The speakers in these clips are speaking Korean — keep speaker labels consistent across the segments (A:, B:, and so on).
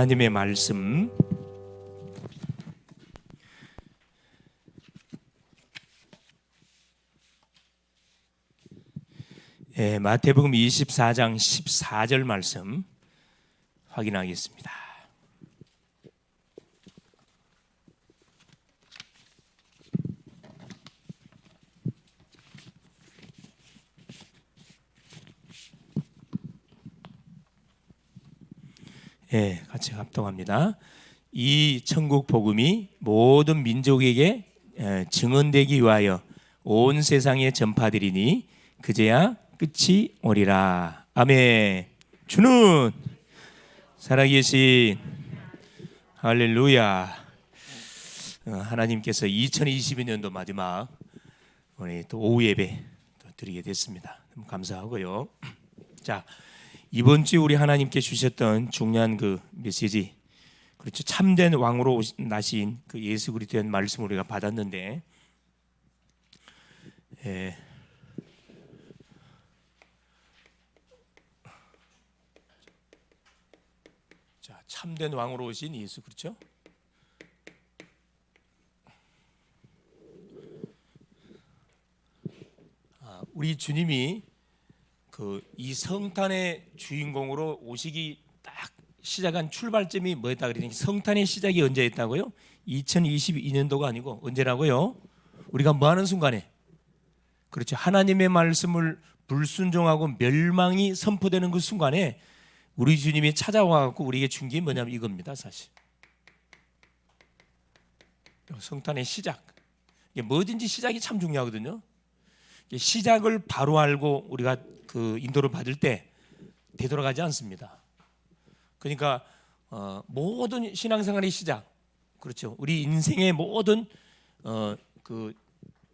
A: 하나님의 말씀 마태복음 24장 14절 말씀 확인하겠습니다. 같이 합동합니다. 이 천국 복음이 모든 민족에게 증언되기 위하여 온 세상에 전파되리니 그제야 끝이 오리라. 아멘. 주는 살아계신 할렐루야. 하나님께서 2022년도 마지막 오늘 또 오후 예배 또 드리게 됐습니다. 너무 감사하고요. 자, 이번 주 우리 하나님께 주셨던 중요한 그 메시지, 그렇죠, 참된 왕으로 나신 그 예수 그리스도의 말씀을 우리가 받았는데, 자, 참된 왕으로 오신 예수, 그렇죠? 우리 주님이 이 성탄의 주인공으로 오시기 딱 시작한 출발점이 뭐였다 그러니, 성탄의 시작이 언제였다고요? 2022년도가 아니고 언제라고요? 우리가 뭐하는 순간에, 그렇죠, 하나님의 말씀을 불순종하고 멸망이 선포되는 그 순간에 우리 주님이 찾아와갖고 우리에게 준 게 뭐냐면 이겁니다. 사실 성탄의 시작, 뭐든지 시작이 참 중요하거든요. 시작을 바로 알고 우리가 그 인도를 받을 때 되돌아가지 않습니다. 그러니까 모든 신앙생활의 시작, 그렇죠, 우리 인생의 모든 그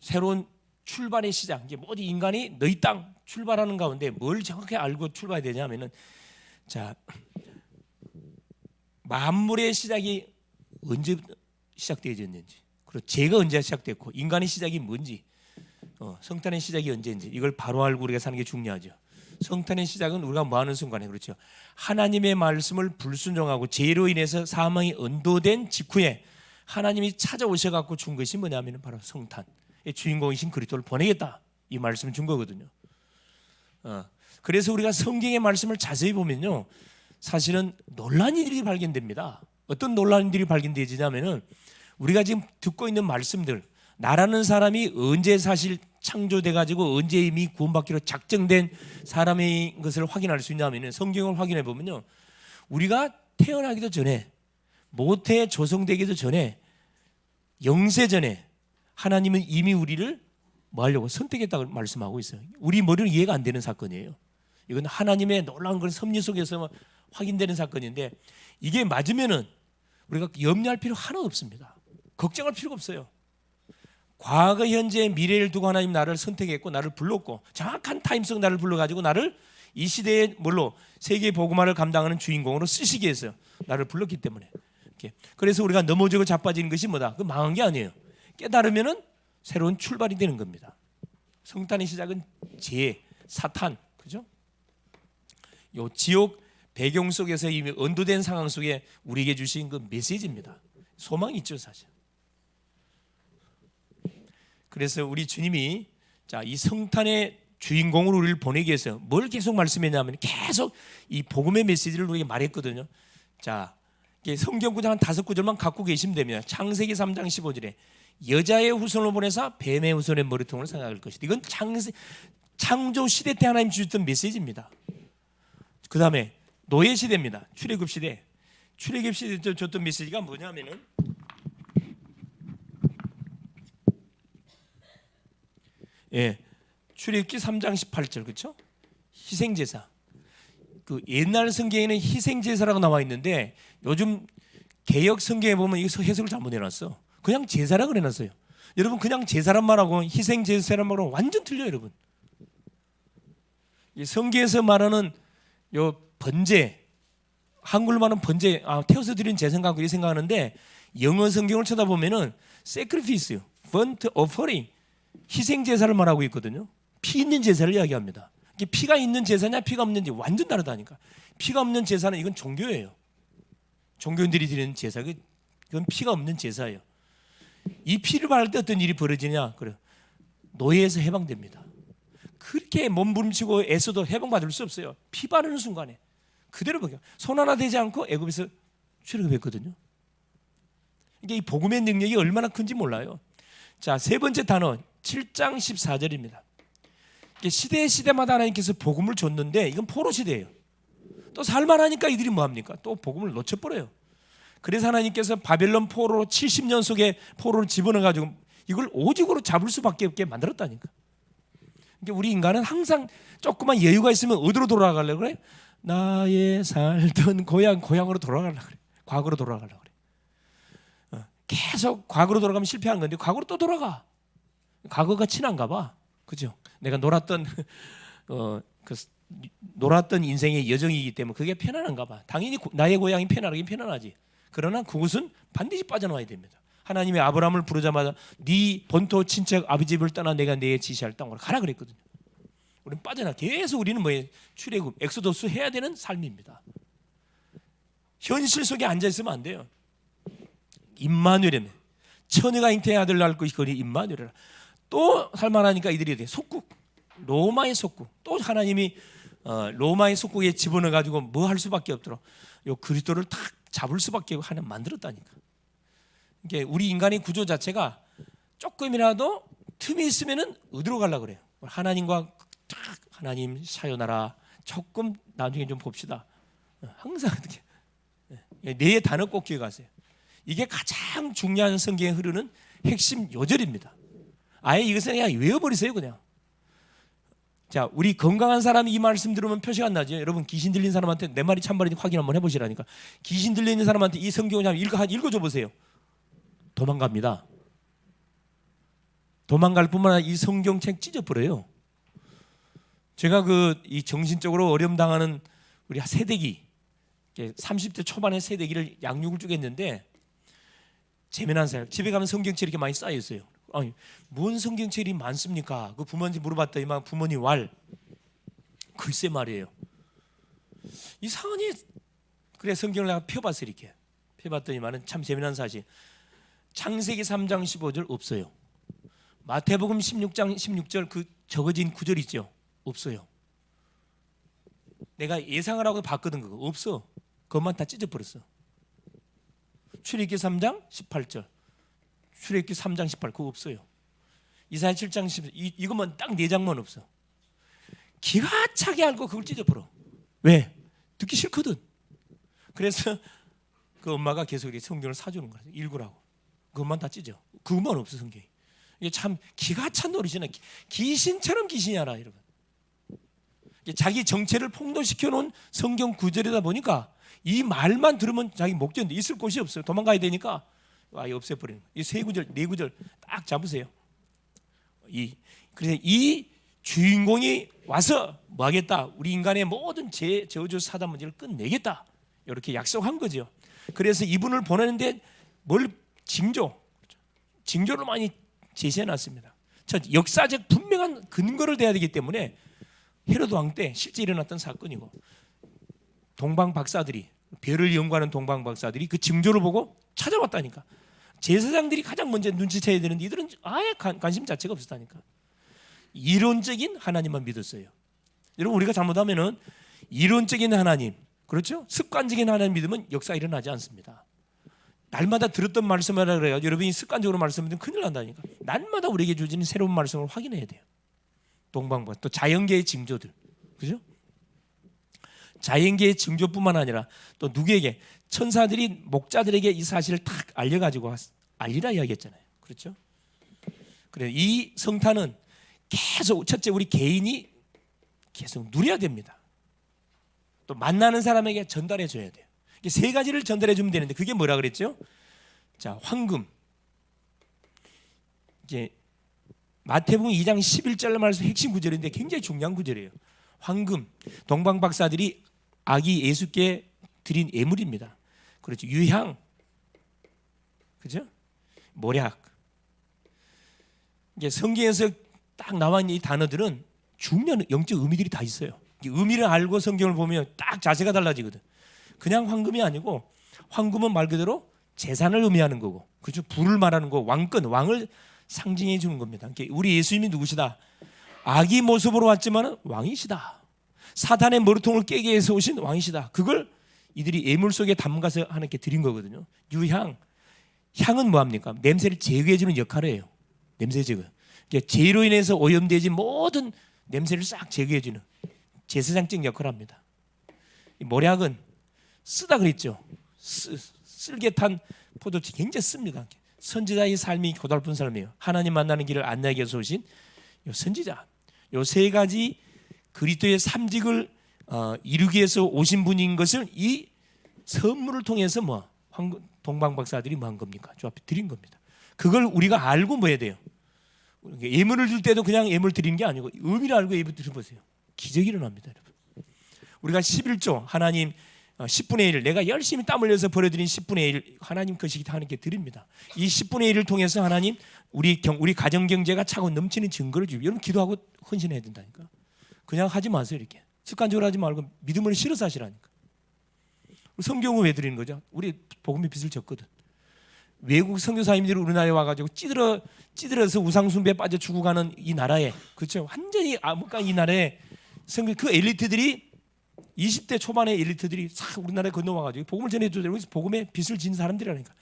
A: 새로운 출발의 시작, 이게 모든 인간이 너희 땅 출발하는 가운데 뭘 정확히 알고 출발해야 되냐면은, 자, 만물의 시작이 언제 시작되어졌는지, 그리고 죄가 언제 시작됐고 인간의 시작이 뭔지, 성탄의 시작이 언제인지 이걸 바로 알고 우리가 사는 게 중요하죠. 성탄의 시작은 우리가 뭐하는 순간에, 그렇죠, 하나님의 말씀을 불순종하고 죄로 인해서 사망이 언도된 직후에 하나님이 찾아오셔갖고 준 것이 뭐냐면 바로 성탄의 주인공이신 그리스도를 보내겠다, 이 말씀을 준 거거든요. 그래서 우리가 성경의 말씀을 자세히 보면요, 사실은 놀라운 일이 발견됩니다. 어떤 놀라운 일이 발견되지냐면은, 우리가 지금 듣고 있는 말씀들, 나라는 사람이 언제 사실 창조돼 가지고 언제 이미 구원받기로 작정된 사람의 것을 확인할 수 있냐면은, 성경을 확인해 보면요, 우리가 태어나기도 전에, 모태에 조성되기도 전에, 영세 전에 하나님은 이미 우리를 뭐 하려고 선택했다고 말씀하고 있어요. 우리 머리는 이해가 안 되는 사건이에요. 이건 하나님의 놀라운 그런 섭리 속에서 확인되는 사건인데, 이게 맞으면은 우리가 염려할 필요 하나 없습니다. 걱정할 필요가 없어요. 과거, 현재, 미래를 두고 하나님 나를 선택했고 나를 불렀고, 정확한 타임성 나를 불러가지고 나를 이 시대의 뭘로 세계 복음화를 감당하는 주인공으로 쓰시기 위해서 나를 불렀기 때문에, 이렇게. 그래서 우리가 넘어지고 자빠지는 것이 뭐다? 그 망한 게 아니에요. 깨달으면은 새로운 출발이 되는 겁니다. 성탄의 시작은 죄, 사탄, 그죠? 요 지옥 배경 속에서 이미 언도된 상황 속에 우리에게 주신 그 메시지입니다. 소망이 있죠, 사실. 그래서 우리 주님이, 자, 이 성탄의 주인공으로 우리를 보내기 위해서 뭘 계속 말씀했냐면, 계속 이 복음의 메시지를 우리에게 말했거든요. 자, 성경 구절 한 5구절만 갖고 계시면 됩니다. 창세기 3장 15절에 여자의 후손을 보내사 뱀의 후손의 머리통을 생각할 것이다. 이건 창조 시대 때 하나님 주셨던 메시지입니다. 그 다음에 노예 시대입니다. 출애굽 시대. 출애굽 시대 때 줬던 메시지가 뭐냐면은, 출애굽기 3장 18절, 그렇죠? 희생제사. 그 옛날 성경에는 희생제사라고 나와 있는데, 요즘 개역 성경에 보면 이거 해석을 잘못 해놨어. 그냥 제사라고 해놨어요. 여러분, 그냥 제사란 말하고 희생제사란 말하고 완전 틀려요, 여러분. 이 성경에서 말하는 요 번제, 한글로 말하는 번제, 태워서 드리는 제사인가 그렇게 생각하는데, 영어 성경을 쳐다보면은 sacrifice, burnt offering, 희생제사를 말하고 있거든요. 피 있는 제사를 이야기합니다. 이게 피가 있는 제사냐 피가 없는지 완전 다르다니까. 피가 없는 제사는 이건 종교예요. 종교인들이 드리는 제사, 그건 피가 없는 제사예요. 이 피를 바를 때 어떤 일이 벌어지냐? 그래, 노예에서 해방됩니다. 그렇게 몸부림치고 애써도 해방받을 수 없어요. 피 바르는 순간에 그대로 벗겨. 손 하나 대지 않고 애굽에서 출애굽했거든요. 이게 이 복음의 능력이 얼마나 큰지 몰라요. 자, 세 번째 단어 7장 14절입니다. 시대마다 하나님께서 복음을 줬는데 이건 포로 시대예요. 또 살만하니까 이들이 뭐합니까? 또 복음을 놓쳐버려요. 그래서 하나님께서 바벨론 포로 70년 속에 포로를 집어넣어가지고 이걸 오직으로 잡을 수밖에 없게 만들었다니까. 그러니까 우리 인간은 항상 조그만 여유가 있으면 어디로 돌아가려고 그래? 나의 살던 고향으로 돌아가려고 그래. 과거로 돌아가려고 그래. 계속 과거로 돌아가면 실패하는 건데 과거로 또 돌아가. 과거가 친한가 봐. 그죠? 내가 놀았던 놀았던 인생의 여정이기 때문에 그게 편안한가 봐. 당연히 나의 고향이 편안하긴 편안하지. 그러나 그곳은 반드시 빠져나와야 됩니다. 하나님이 아브라함을 부르자마자 네 본토 친척 아버지 집을 떠나 내가 내게 지시할 땅으로 가라 그랬거든요. 우리는 빠져나 계속 우리는 뭐예요? 출애굽, 엑소더스 해야 되는 삶입니다. 현실 속에 앉아 있으면 안 돼요. 임마누엘이네. 처녀가 잉태의 아들 낳을 것이 임마누엘이라. 또 살만하니까 이들이 돼. 속국, 로마의 속국. 또 하나님이 로마의 속국에 집어넣어 가지고 뭐 할 수밖에 없도록 요 그리스도를 탁 잡을 수밖에 하나 만들었다니까. 이게 우리 인간의 구조 자체가 조금이라도 틈이 있으면은 어디로 가려고 그래요? 하나님과 탁 하나님 사요나라 조금 나중에 좀 봅시다. 항상 어떻게 네 단어 꼭 기억하세요. 이게 가장 중요한 성경에 흐르는 핵심 요절입니다. 아예 이것은 그냥 외워버리세요 그냥. 자, 우리 건강한 사람이 이 말씀 들으면 표시가 안 나죠. 여러분 귀신 들린 사람한테 내 말이 참말인지 확인 한번 해보시라니까. 귀신 들리는 사람한테 이 성경을 한번 읽어줘 보세요. 도망갑니다. 도망갈 뿐만 아니라 이 성경책 찢어버려요. 제가 이 정신적으로 어려움 당하는 우리 세대기 30대 초반의 세대기를 양육을 쭉 했는데 재미난 사람 집에 가면 성경책이 이렇게 많이 쌓여 있어요. 아니, 뭔 성경책이 많습니까? 그 부모님 물어봤더니만 부모님 글쎄 말이에요. 이상하니 그래 성경을 내가 펴봤어요. 이렇게 펴봤더니만은 참 재미난 사실. 창세기 3장 15절 없어요. 마태복음 16장 16절 그 적어진 구절 있죠? 없어요. 내가 예상을 하고 봤거든. 그거 없어. 그것만 다 찢어버렸어. 출애굽기 3장 18절 출애굽기 3장 18 그거 없어요. 이사야 7장 10 이것만 딱 4장만 없어. 기가 차게 알고 그걸 찢어버려. 왜? 듣기 싫거든. 그래서 그 엄마가 계속 이렇게 성경을 사주는 거야. 읽으라고. 그것만 다 찢어. 그것만 없어 성경이. 이게 참 기가 찬 노릇이네. 귀신처럼 귀신이 알아 여러분. 자기 정체를 폭로시켜 놓은 성경 구절이다 보니까 이 말만 들으면 자기 목전에 있을 곳이 없어요. 도망가야 되니까 아예 없애버리는 거예요. 이 세 구절, 네 구절 딱 잡으세요. 그래서 이 주인공이 와서 뭐 하겠다? 우리 인간의 모든 저주 사단 문제를 끝내겠다. 이렇게 약속한 거죠. 그래서 이분을 보내는데 뭘 징조를 많이 제시해 놨습니다. 첫 역사적 분명한 근거를 대야 되기 때문에 헤로드 왕 때 실제 일어났던 사건이고 동방 박사들이 별을 연구하는 동방 박사들이 그 징조를 보고 찾아왔다니까. 제사장들이 가장 먼저 눈치채야 되는데 이들은 아예 관심 자체가 없었다니까. 이론적인 하나님만 믿었어요. 여러분 우리가 잘못하면은 이론적인 하나님, 그렇죠? 습관적인 하나님 믿으면 역사 일어나지 않습니다. 날마다 들었던 말씀을 하라 그래요. 여러분이 습관적으로 말씀드리면 큰일 난다니까. 날마다 우리에게 주어지는 새로운 말씀을 확인해야 돼요. 동방박 또 자연계의 징조들, 그죠? 자연계의 징조뿐만 아니라 또 누구에게 천사들이 목자들에게 이 사실을 탁 알려가지고 알리라 이야기했잖아요. 그렇죠? 그래 이 성탄은 계속 첫째 우리 개인이 계속 누려야 됩니다. 또 만나는 사람에게 전달해 줘야 돼요. 이게 세 가지를 전달해 주면 되는데 그게 뭐라 그랬죠? 자, 황금. 이제 마태복음 2장 11절 말씀 핵심 구절인데 굉장히 중요한 구절이에요. 황금. 동방 박사들이 아기 예수께 드린 예물입니다. 그렇죠. 유향. 그죠? 모략. 이게 성경에서 딱 나와 있는 이 단어들은 중요한 영적 의미들이 다 있어요. 의미를 알고 성경을 보면 딱 자세가 달라지거든. 그냥 황금이 아니고 황금은 말 그대로 재산을 의미하는 거고, 그렇죠? 부를 말하는 거, 왕권, 왕을 상징해 주는 겁니다. 우리 예수님이 누구시다? 아기 모습으로 왔지만 왕이시다. 사탄의 머리통을 깨게 해서 오신 왕이시다. 그걸 이들이 예물 속에 담가서 하나님께 드린 거거든요. 유향, 향은 뭐합니까? 냄새를 제거해 주는 역할을 해요. 냄새 제거. 죄로 인해서 오염되지 모든 냄새를 싹 제거해 주는 제사장적 역할을 합니다. 모략은 쓰다 그랬죠. 쓸개 탄 포도주 굉장히 씁니다. 선지자의 삶이 고달픈 삶이에요. 하나님 만나는 길을 안내하기 위해서 오신 선지자. 요 세 가지 그리스도의 삼직을 이루기 위해서 오신 분인 것을 이 선물을 통해서 동방박사들이 뭐 한 겁니까? 저 앞에 드린 겁니다. 그걸 우리가 알고 뭐 해야 돼요? 예물을 줄 때도 그냥 예물 드리는 게 아니고 의미를 알고 예물 드려보세요. 기적이 일어납니다, 여러분. 우리가 11조 하나님 10분의 1 내가 열심히 땀 흘려서 벌어들인 10분의 1 하나님 것이 하나님께 드립니다. 이 10분의 1을 통해서 하나님 우리 가정 경제가 차고 넘치는 증거를 주고, 여러분 기도하고 헌신해야 된다니까. 그냥 하지 마세요. 이렇게 습관적으로 하지 말고 믿음을 실어서 하시라니까. 성경을 왜 드리는 거죠? 우리 복음의 빚을 졌거든. 외국 선교사님들이 우리나라에 와가지고 찌들어서 우상숭배에 빠져 죽어가는 이 나라에, 그렇죠? 완전히 이 나라에 그 엘리트들이 20대 초반의 엘리트들이 싹 우리나라에 건너와가지고 복음을 전해줘야 되고, 복음의 빚을 진 사람들이라니까.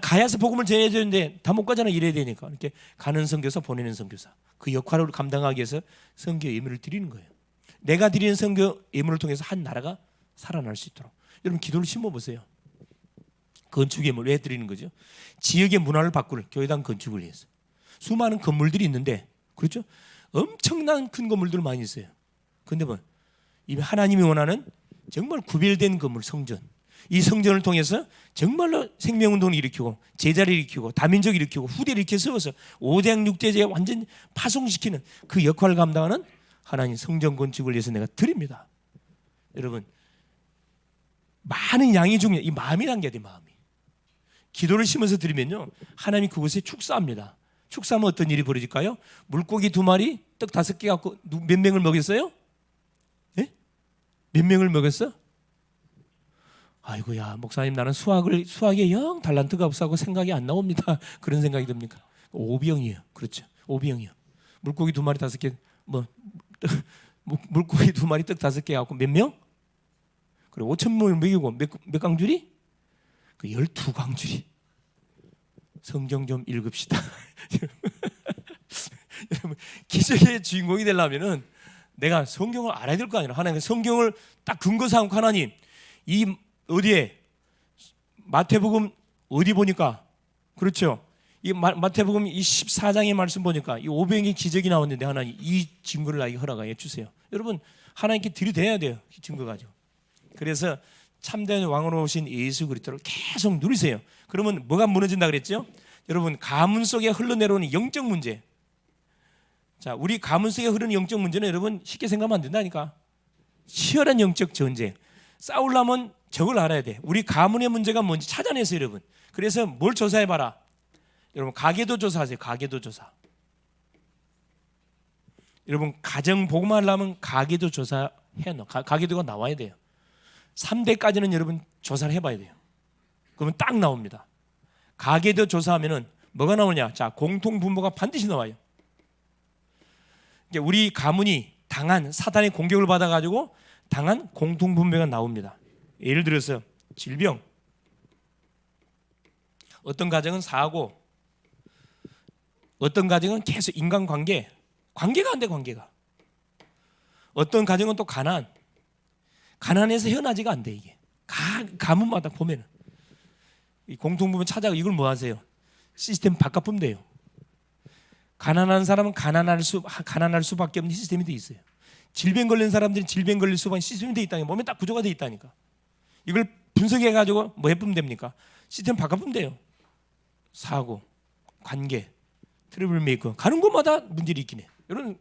A: 가야서 복음을 전해줘야 되는데 다 못 가잖아. 이래야 되니까. 이렇게 가는 선교사, 보내는 선교사, 그 역할을 감당하기 위해서 선교 예물을 드리는 거예요. 내가 드리는 선교 예물을 통해서 한 나라가 살아날 수 있도록 여러분 기도를 심어보세요. 건축 예물 왜 드리는 거죠? 지역의 문화를 바꿀 교회당 건축을 위해서. 수많은 건물들이 있는데, 그렇죠? 엄청난 큰 건물들 많이 있어요. 근데 이 하나님이 원하는 정말 구별된 건물, 성전. 이 성전을 통해서 정말로 생명운동을 일으키고 제자를 일으키고 다민족을 일으키고 후대를 일으켜 세워서 5대양 6대제에 완전 파송시키는 그 역할을 감당하는 하나님 성전 건축을 위해서 내가 드립니다. 여러분, 많은 양이 중요해. 이 마음이란 게 돼. 마음이. 기도를 심어서 드리면요, 하나님이 그곳에 축사합니다. 축사하면 어떤 일이 벌어질까요? 물고기 2마리, 떡 5개 갖고 몇 명을 먹였어요? 네? 몇 명을 먹였어? 아이고야, 목사님 나는 수학에 영 달란트가 없어하고 생각이 안 나옵니다. 그런 생각이 듭니까? 오병이에요. 그렇죠. 오병이요. 물고기 2마리 5개, 물고기 2마리 떡 5개 갖고 몇 명? 그래 5,000명을 먹이고 몇 강줄이? 그 12강줄이. 성경 좀 읽읍시다. 여러분, 기적의 주인공이 되려면은 내가 성경을 알아야 될 거 아니라, 하나님 성경을 딱 근거 삼고 하나님 이 어디에 마태복음 어디 보니까, 그렇죠? 이 마태복음 이 14장의 말씀 보니까 이 오병의 기적이 나왔는데 하나님 이 증거를 나에게 허락해 주세요. 여러분, 하나님께 들이대야 돼요. 이 증거 가지고. 그래서 참된 왕으로 오신 예수 그리스도를 계속 누리세요. 그러면 뭐가 무너진다 그랬죠? 여러분, 가문 속에 흘러내려오는 영적 문제. 자, 우리 가문 속에 흐르는 영적 문제는 여러분 쉽게 생각하면 안 된다니까. 치열한 영적 전쟁. 싸우려면 저걸 알아야 돼. 우리 가문의 문제가 뭔지 찾아내세요, 여러분. 그래서 뭘 조사해봐라. 여러분, 가계도 조사하세요. 가계도 조사. 여러분, 가정 복음하려면 가계도 조사해 놓. 가계도가 나와야 돼요. 3대까지는 여러분 조사를 해봐야 돼요. 그러면 딱 나옵니다. 가계도 조사하면은 뭐가 나오냐? 자, 공통 분모가 반드시 나와요. 우리 가문이 당한 사탄의 공격을 받아가지고 당한 공통 분모가 나옵니다. 예를 들어서 질병, 어떤 가정은 사고, 어떤 가정은 계속 인간관계가 안 돼. 관계가. 어떤 가정은 또 가난해서 헤어나지가 안 돼. 이게 가문마다 보면은 이 공통부분 찾아가. 이걸 뭐 하세요? 시스템 바꿔보면 돼요. 가난한 사람은 가난할 수밖에 없는 시스템이 돼 있어요. 질병 걸린 사람들은 질병 걸릴 수밖에 시스템이 돼 있다니까. 몸에 딱 구조가 돼 있다니까. 이걸 분석해 가지고 뭐 해보면 됩니까? 시스템 바꿔보면 돼요. 사고, 관계, 트러블 메이커, 가는 곳마다 문제를 있긴 해.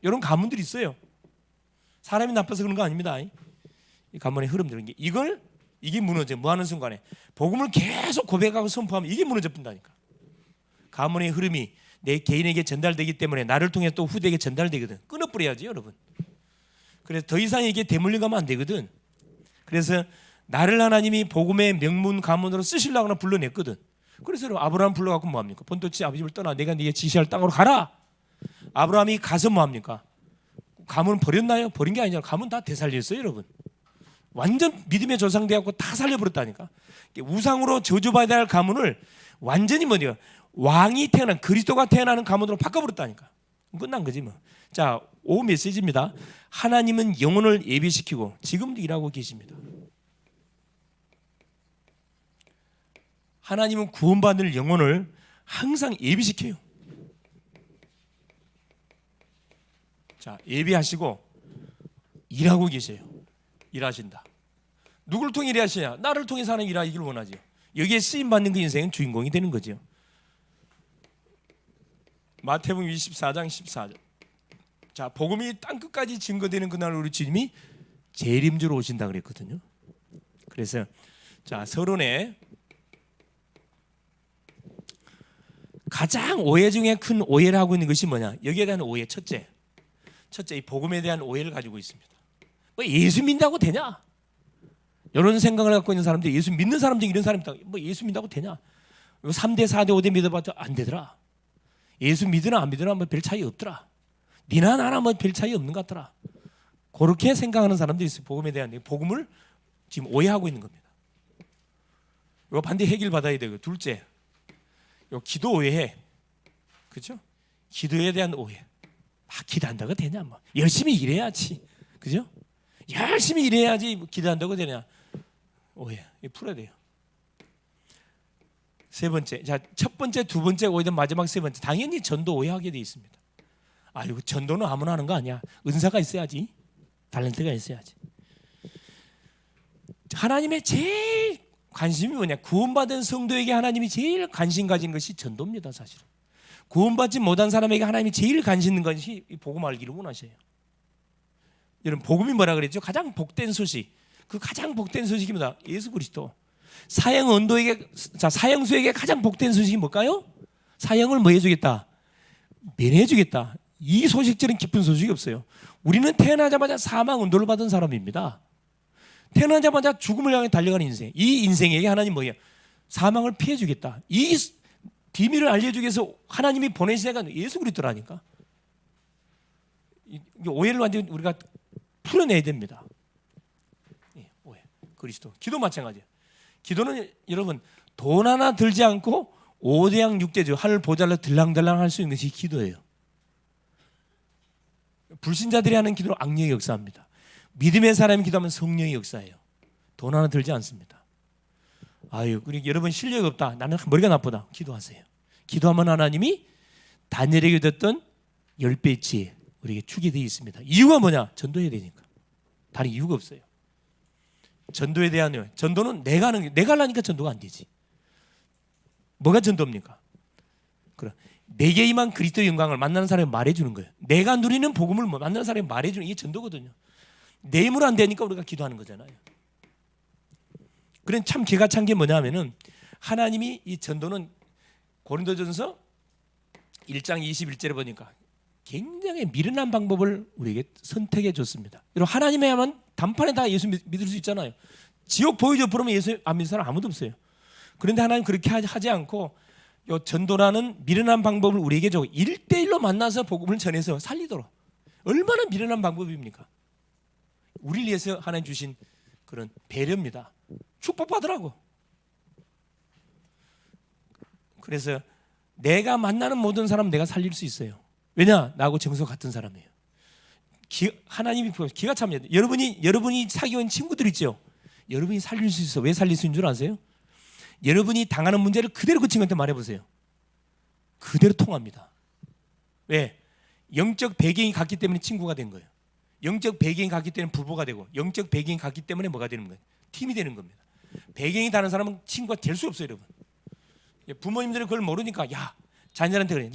A: 이런 가문들이 있어요. 사람이 나빠서 그런 거 아닙니다. 이 가문의 흐름들은 이게 무너져. 뭐 하는 순간에 복음을 계속 고백하고 선포하면 이게 무너져 본다니까. 가문의 흐름이 내 개인에게 전달되기 때문에 나를 통해 또 후대에게 전달되거든. 끊어버려야지, 여러분. 그래서 더 이상 이게 대물림 가면 안 되거든. 그래서 나를 하나님이 복음의 명문 가문으로 쓰시려고 불러냈거든. 그래서 아브라함 불러갖고 뭐합니까? 본토치 아버지를 떠나 내가 네게 지시할 땅으로 가라. 아브라함이 가서 뭐합니까? 가문 버렸나요? 버린 게 아니잖아요. 가문 다 되살렸어요, 여러분. 완전 믿음의 조상 되었고 다 살려버렸다니까. 우상으로 저주받아야 할 가문을 완전히 뭐냐, 왕이 태어난, 그리스도가 태어나는 가문으로 바꿔버렸다니까. 끝난 거지 뭐. 자, 5 메시지입니다. 하나님은 영혼을 예비시키고 지금도 일하고 계십니다. 하나님은 구원받을 영혼을 항상 예비시켜요. 자, 예비하시고 일하고 계세요. 일하신다. 누구를 통해 일하시냐? 나를 통해서 하나님 일하기를 원하죠. 여기에 쓰임받는 그 인생은 주인공이 되는 거죠. 마태복음 24장 14절. 자, 복음이 땅끝까지 증거되는 그날 우리 주님이 재림주로 오신다 그랬거든요. 그래서 자, 서론에 가장 오해 중에 큰 오해를 하고 있는 것이 뭐냐? 여기에 대한 오해 첫째, 이 복음에 대한 오해를 가지고 있습니다. 뭐 예수 믿는다고 되냐? 이런 생각을 갖고 있는 사람들이, 예수 믿는 사람 중에 이런 사람이 있다. 뭐 예수 믿는다고 되냐? 3대 4대 5대 믿어봐도 안 되더라. 예수 믿으나 안 믿으나 뭐 별 차이 없더라. 니나 나나 뭐 별 차이 없는 것 같더라. 그렇게 생각하는 사람들이 있어요. 복음에 대한, 복음을 지금 오해하고 있는 겁니다. 이거 반드시 해결받아야 되고, 둘째, 요 기도 오해해. 그죠? 기도에 대한 오해. 기도한다고 되냐? 뭐 열심히 일해야지. 그죠? 열심히 일해야지 기도한다고 되냐? 오해. 이거 풀어야 돼요. 세 번째, 자, 첫 번째, 두 번째 오해된 마지막 세 번째. 당연히 전도 오해하게 돼 있습니다. 이거 전도는 아무나 하는 거 아니야. 은사가 있어야지. 탤런트가 있어야지. 하나님의 제일 관심이 뭐냐? 구원받은 성도에게 하나님이 제일 관심 가진 것이 전도입니다, 사실은. 구원받지 못한 사람에게 하나님이 제일 관심 있는 것이 복음 알기를 원하셔요. 여러분, 복음이 뭐라 그랬죠? 가장 복된 소식. 그 가장 복된 소식이 뭐다? 예수 그리스도. 사형 언도에게, 자, 사형수에게 가장 복된 소식이 뭘까요? 사형을 뭐 해주겠다? 면해주겠다. 이 소식처럼 기쁜 소식이 없어요. 우리는 태어나자마자 사망 언도를 받은 사람입니다. 태어나자마자 죽음을 향해 달려가는 인생. 이 인생에게 하나님 뭐예요? 사망을 피해주겠다. 이 비밀을 알려주기 위해서 하나님이 보내신 애가 예수 그리스도라니까. 오해를 완전히 우리가 풀어내야 됩니다. 오해. 그리스도. 기도 마찬가지예요. 기도는 여러분 돈 하나 들지 않고 5대양 6대주 하늘 보잘로 들랑들랑 할 수 있는 것이 기도예요. 불신자들이 하는 기도는 악령의 역사입니다. 믿음의 사람이 기도하면 성령의 역사예요. 돈 하나 들지 않습니다. 우리 여러분 실력이 없다. 나는 머리가 나쁘다. 기도하세요. 기도하면 하나님이 다니엘에게 줬던 10배의 지혜 우리에게 주게 되어 있습니다. 이유가 뭐냐? 전도해야 되니까. 다른 이유가 없어요. 전도에 대한, 전도는 내가 하려니까 전도가 안 되지. 뭐가 전도입니까? 그래, 내게 임한 그리스도의 영광을 만나는 사람이 말해주는 거예요. 내가 누리는 복음을 만나는 사람이 말해주는 이게 전도거든요. 내 힘으로 안 되니까 우리가 기도하는 거잖아요. 그런 참 기가 찬 게 뭐냐면은 하나님이 이 전도는 고린도전서 1장 21절에 보니까 굉장히 미련한 방법을 우리에게 선택해 줬습니다. 여러분, 하나님에야만 단판에 다 예수 믿을 수 있잖아요. 지옥 보여줘 부르면 예수 안 믿는 사람 아무도 없어요. 그런데 하나님 그렇게 하지 않고 요 전도라는 미련한 방법을 우리에게 줘 1대1로 만나서 복음을 전해서 살리도록. 얼마나 미련한 방법입니까? 우리를 위해서 하나님 주신 그런 배려입니다. 축복받으라고. 그래서 내가 만나는 모든 사람 내가 살릴 수 있어요. 왜냐? 나하고 정서 같은 사람이에요. 하나님이 기가 찹니다. 여러분이 사귀어온 친구들 있죠? 여러분이 살릴 수 있어. 왜 살릴 수 있는 줄 아세요? 여러분이 당하는 문제를 그대로 그 친구한테 말해보세요. 그대로 통합니다. 왜? 영적 배경이 같기 때문에 친구가 된 거예요. 영적 배경이 같기 때문에 부부가 되고, 영적 배경이 같기 때문에 뭐가 되는 거예요? 팀이 되는 겁니다. 배경이 다른 사람은 친구가 될 수 없어요, 여러분. 부모님들은 그걸 모르니까 자녀한테 그래요.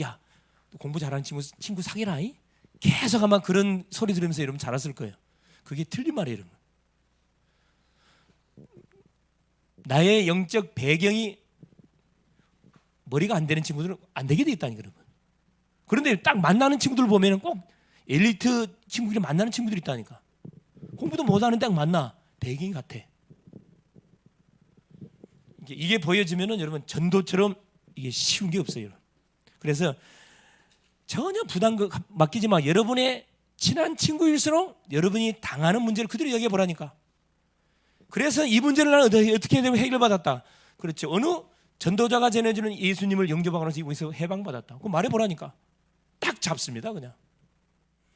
A: 공부 잘하는 친구 사귀라. 계속 아마 그런 소리 들으면서 여러분 자랐을 거예요. 그게 틀린 말이에요, 여러분. 나의 영적 배경이 머리가 안 되는 친구들은 안 되게 돼 있다니까, 여러분. 그런데 딱 만나는 친구들 보면은 꼭 엘리트 친구들이 만나는 친구들이 있다니까. 공부도 못하는 딱 만나. 배경이 같아. 이게 보여지면은 여러분 전도처럼 이게 쉬운 게 없어요. 그래서 전혀 부담 맡기지 마. 여러분의 친한 친구일수록 여러분이 당하는 문제를 그대로 여겨 보라니까. 그래서 이 문제를 나는 어떻게 되면 해결받았다. 그렇죠. 어느 전도자가 전해주는 예수님을 영접하고 나서 이곳에서 해방받았다. 그거 말해보라니까. 딱 잡습니다. 그냥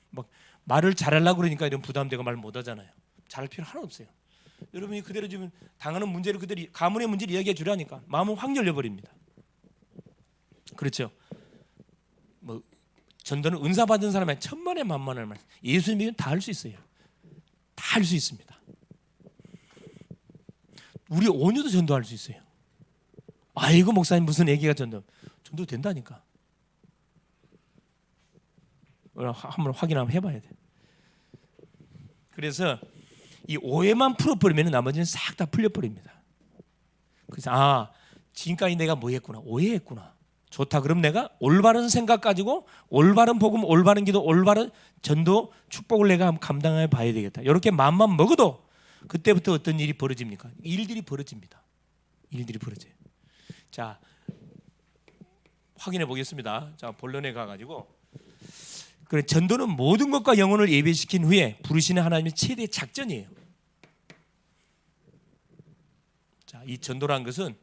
A: 막 말을 잘하려고 그러니까 이런 부담되고 말 못하잖아요. 잘할 필요 하나 없어요. 여러분이 그대로 지금 당하는 문제를 그대로 가문의 문제를 이야기해 주라니까. 마음은 확 열려버립니다. 그렇죠. 뭐 전도는 은사 받은 사람의 천만의 만만을 말. 예수님이 다 할 수 있어요. 다 할 수 있습니다. 우리 온유도 전도할 수 있어요. 아이고 목사님 무슨 애기가 전도 된다니까. 한번 확인 한번 해봐야 돼. 그래서 이 오해만 풀어버리면 나머지는 싹 다 풀려버립니다. 그래서 지금까지 내가 뭐 했구나, 오해했구나. 좋다. 그럼 내가 올바른 생각 가지고 올바른 복음, 올바른 기도, 올바른 전도 축복을 내가 한번 감당해 봐야 되겠다. 이렇게 마음만 먹어도 그때부터 어떤 일이 벌어집니까? 일들이 벌어집니다. 일들이 벌어져요. 자, 확인해 보겠습니다. 자, 본론에 가가지고 그래, 전도는 모든 것과 영혼을 예배시킨 후에 부르시는 하나님의 최대 작전이에요. 자, 이 전도란 것은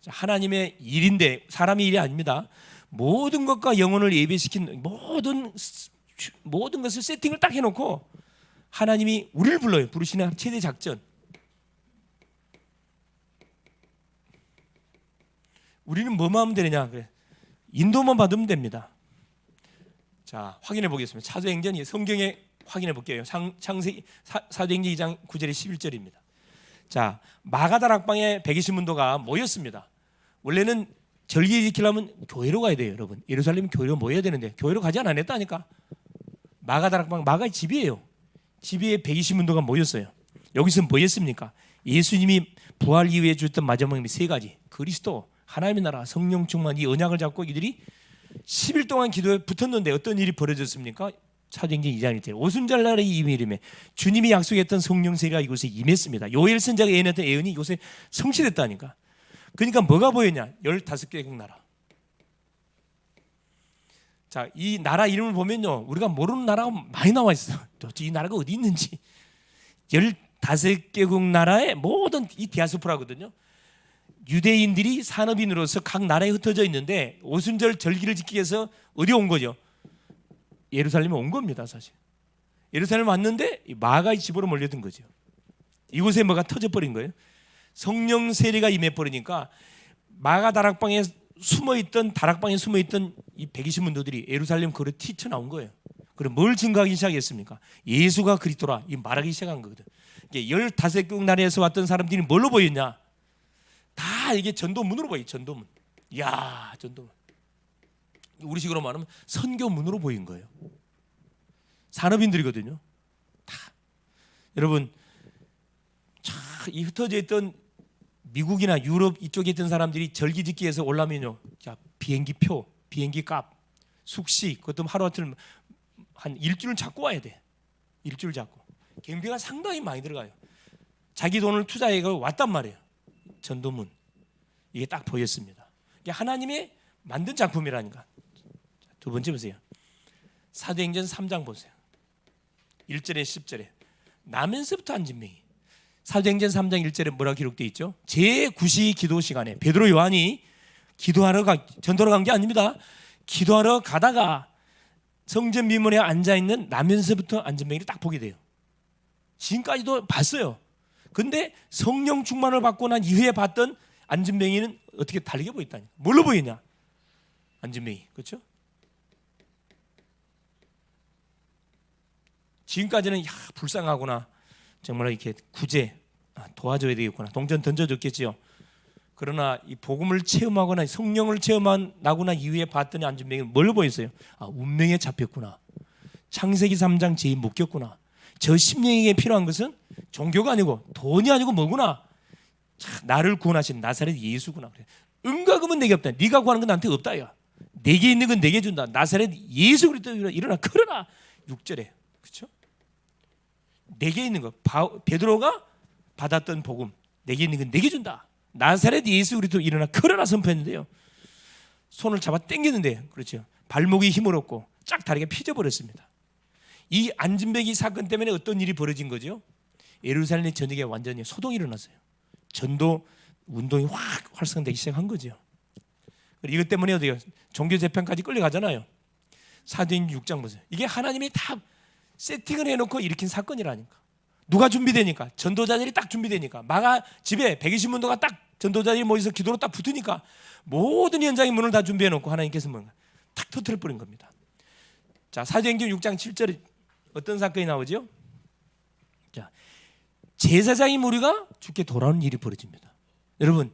A: 하나님의 일인데 사람의 일이 아닙니다. 모든 것과 영혼을 예배시킨 모든 것을 세팅을 딱 해놓고 하나님이 우리를 불러요. 부르시는 최대 작전. 우리는 뭐만 하면 되느냐? 그래. 인도만 받으면 됩니다. 자, 확인해 보겠습니다. 사도행전 성경에 확인해 볼게요. 창세기 사도행전 2장 9절에 11절입니다. 자, 마가다락방에 120문도가 모였습니다. 원래는 절기 지키려면 교회로 가야 돼요, 여러분. 예루살렘 교회로 모여야 되는데 교회로 가지 않았다니까. 마가다락방 마가의 집이에요. 집에 120문도가 모였어요. 여기서 뭐 했습니까? 예수님이 부활 이후에 주셨던 마지막 세 가지. 그리스도, 하나님의 나라, 성령 충만, 이 언약을 잡고 이들이 10일 동안 기도에 붙었는데 어떤 일이 벌어졌습니까? 사도행전 2장 1절 오순절 날에 이름에 주님이 약속했던 성령 세례가 이곳에 임했습니다. 요엘 선지자가 예언했던 예언이 이곳에 성취됐다니까. 그러니까 뭐가 보였냐? 15개국 나라. 자, 이 나라 이름을 보면요, 우리가 모르는 나라가 많이 나와 있어요. 도대체 이 나라가 어디 있는지. 15개국 나라의 모든 이 디아스포라거든요. 유대인들이 산업인으로서 각 나라에 흩어져 있는데 오순절 절기를 지키기 위해서 어디 온 거죠? 예루살렘에 온 겁니다. 사실 예루살렘 왔는데 마가의 집으로 몰려든 거죠. 이곳에 뭐가 터져버린 거예요. 성령 세례가 임해버리니까 마가 다락방에 숨어있던 이 120문도들이 예루살렘 거리로 튀쳐나온 거예요. 그럼 뭘 증거하기 시작했습니까? 예수가 그리스도라 이 말하기 시작한 거거든. 15개국 나라에서 왔던 사람들이 뭘로 보였냐? 다 이게 전도문으로 보여요. 전도문. 이야, 전도문. 우리식으로 말하면 선교문으로 보인 거예요. 산업인들이거든요. 다. 여러분, 이 흩어져 있던 미국이나 유럽 이쪽에 있던 사람들이 절기 짓기 위해서 올라면요, 자, 비행기표, 비행기 값, 숙식, 그것도 하루아틀 한 일주일 잡고 와야 돼. 일주일 잡고. 경비가 상당히 많이 들어가요. 자기 돈을 투자해 왔단 말이에요. 전도문. 이게 딱 보였습니다. 이게 하나님의 만든 작품이라니까. 두 번째 보세요. 사도행전 3장 보세요. 1절에 10절에 나면서부터 안진명이. 사도행전 3장 1절에 뭐라고 기록되어 있죠? 제9시 기도 시간에 베드로 요한이 전도하러 간 게 아닙니다. 기도하러 가다가 성전 미문에 앉아있는 나면서부터 안진명이를 딱 보게 돼요. 지금까지도 봤어요. 근데 성령 충만을 받고 난 이후에 봤던 안진뱅이는 어떻게 다르게 보였다니. 뭘로 보이냐? 안진뱅이, 그렇죠? 지금까지는 불쌍하구나, 정말 이렇게 구제 도와줘야 되겠구나, 동전 던져줬겠지요. 그러나 이 복음을 체험하거나 성령을 체험하고 난 이후에 봤더니 안진뱅이는 뭘로 보였어요? 운명에 잡혔구나. 창세기 3장 죄인 묶였구나. 저 심령에게 필요한 것은 종교가 아니고 돈이 아니고 뭐구나? 나를 구원하신 나사렛 예수구나. 그래. 은과 금은 내게 없다. 네가 구하는 건 나한테 없다. 야. 내게 있는 건 내게 준다. 나사렛 예수 그리스도 일어나. 그러나 6절에 그렇죠? 내게 있는 거 베드로가 받았던 복음, 내게 있는 건 내게 준다. 나사렛 예수 그리스도 일어나 걸어라 선포했는데요. 손을 잡아 당겼는데, 그렇죠, 발목이 힘을 얻고 쫙 다리가 피져버렸습니다. 이 안진뱅이 사건 때문에 어떤 일이 벌어진 거죠? 예루살렘 전역에 완전히 소동이 일어났어요. 전도 운동이 확 활성되기 시작한 거죠. 이것 때문에 어디요? 종교 재판까지 끌려가잖아요. 사도행전 6장 보세요. 이게 하나님이 다 세팅을 해놓고 일으킨 사건이라니까. 누가 준비되니까? 전도자들이 딱 준비되니까. 마가 집에 120문도가 딱 전도자들이 모여서 기도로 딱 붙으니까 모든 현장의 문을 다 준비해놓고 하나님께서 뭔가 탁 터뜨려버린 겁니다. 자, 사도행전 6장 7절에 어떤 사건이 나오죠? 자, 제사장의 무리가 죽게 돌아오는 일이 벌어집니다. 여러분,